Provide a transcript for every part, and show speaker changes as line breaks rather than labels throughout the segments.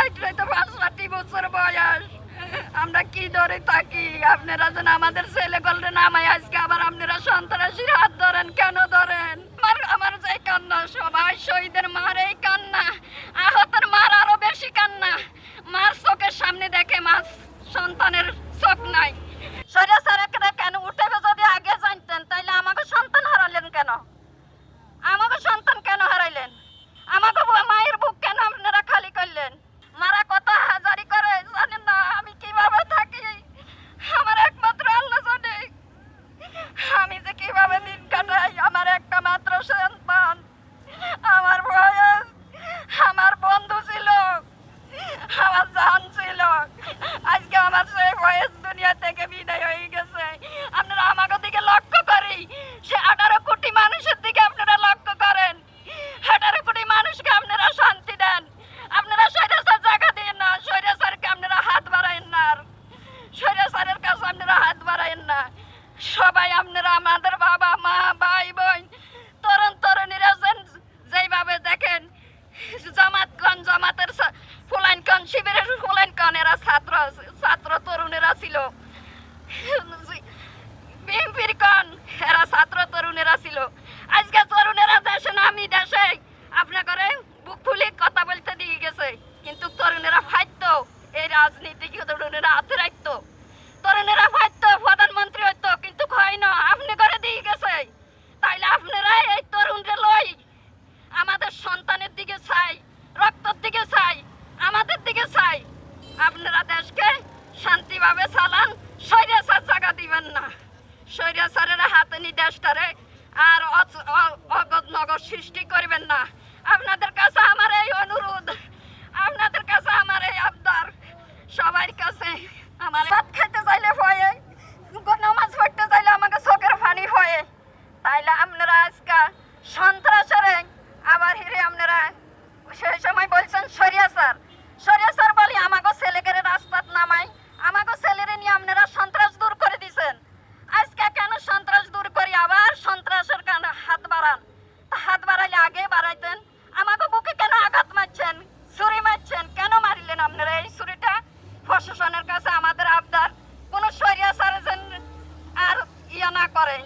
তো 65 বছর বয়স, আমরা কি ধরে থাকি? আপনারা যেন আমাদের ছেলে গল্পে নামাই আজকে আবার আপনারা সন্ত্রাসীর হাত ধরেন, কেন ধরেন? আমার যে কান্না, সবাই শহীদের মার এই কান্না, আহতের মার আরো বেশি কান্না। মার চোখের সামনে দেখে মার সন্তানের চোখ নাই। স্বৈরাচারীরা কেন উঠে যদি আগে জানতেন তাইলে আমাকে সন্তান হারালেন কেন? আমাকে সন্তান কেন হারাইলেন? আমাকে মায়ের বুক কেন আপনারা খালি করলেন? মারা কথা হাজারি করে জানেন না আমি কিভাবে থাকি? আমার একমাত্র আল্লাহ জানে আমি যে কিভাবে দিন কাটাই। আমার একটা মাত্র সন্তান, আমার বয়স, আমার বন্ধু ছিল, আমার জান ছিল, আজকে আমার সেই বয়স দুনিয়া থেকে বিদায় হয়ে গেছে। আপনারা আমাকে দিকে লক্ষ্য করি, সে 18 কোটি মানুষের দিকে আপনারা লক্ষ্য করেন। 18 কোটি মানুষকে আপনারা শান্তি দেন। আপনারা স্বৈরাচার জায়গা দিন না, স্বৈরাচারকে আপনারা হাত বাড়ায়েন না, স্বৈরাচারের কাছে আপনারা হাত বাড়ায়েন না। সবাই আপনারা আমাদের বাবা মা ভাই বোন তরুণ তরুণীরা যেইভাবে দেখেন, জামাতের ফুলাইনকন শিবিরের ফুলাইনকন এরা ছাত্র তরুণেরা ছিল, বিএনপির কন এরা ছাত্র তরুণেরা ছিল। আজকে তরুণেরা দেশে না আমি দেশে আপনাকে বুক ফুলি কথা বলতে দিয়ে গেছে, কিন্তু তরুণেরা ফাইতো, এই রাজনীতিকে তরুণেরা হাতে রাখতো, তরুণেরা ফাইতো, প্রধানমন্ত্রী হইতো, কিন্তু হয় না, আপনি করে দিয়ে গেছে। তাইলে আপনারা এই তরুণরে লই আমাদের সন্তানের দিকে চাই, রক্তের দিকে চাই, আমাদের দিকে চাই। আপনারা দেশকে শান্তিভাবে চালান, স্বৈরাচার জায়গা দিবেন না। স্বৈরাচারের হাতে নি দেশটারে আর অগত নগর সৃষ্টি করবেন না। আপনাদের কাছে আমার এই অনুরোধ, আপনাদের কাছে আমার এই আবদার, সবার কাছে আমার ভাত খাইতে চাইলে ভয়ে, নামাজ পড়তে চাইলে আমাকে চোখের পানি হয়ে। তাইলে আপনারা আজকে সন্ত্রাসের আবার হিরে আপনারা সেই সময় বলছেন স্বৈরাচার, স্বৈরাচার বলি আমাকে ছেলেকে রাস্তাত নামাই, আমাকে ছেলেরে নিয়ে আপনারা সন্ত্রাস দূর করে দিছেন। আজকে কেন সন্ত্রাস দূর করি আবার সন্ত্রাসের কারণে হাত বাড়ান? হাত বাড়াইলে আগে বাড়াইতেন। আমাকে বুকে কেন আঘাত মারছেন, ছুরি মারছেন, কেন মারিলেন আপনারা এই ছুরিটা? প্রশাসনের কাছে আমাদের আবদার, কোনো স্বৈরাচার যেন আর ইয়া না করে।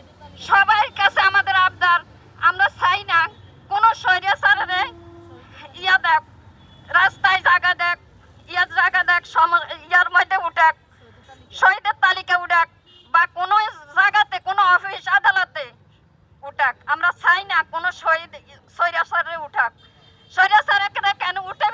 সবার কাছে আমাদের আবদার, আমরা চাই না কোনো স্বৈরাচারের ইয়া দেখ, রাস্তায় জায়গা দেখ, ইয়ার জায়গা দেখ, ইয়ার মধ্যে উঠাক, শহীদের তালিকা উঠাক, বা কোনো জায়গাতে কোনো অফিস আদালতে উঠাক। আমরা চাই না কোনো শহীদ স্বৈরাচারে উঠাক। স্বৈরাচারীরা কেন উঠে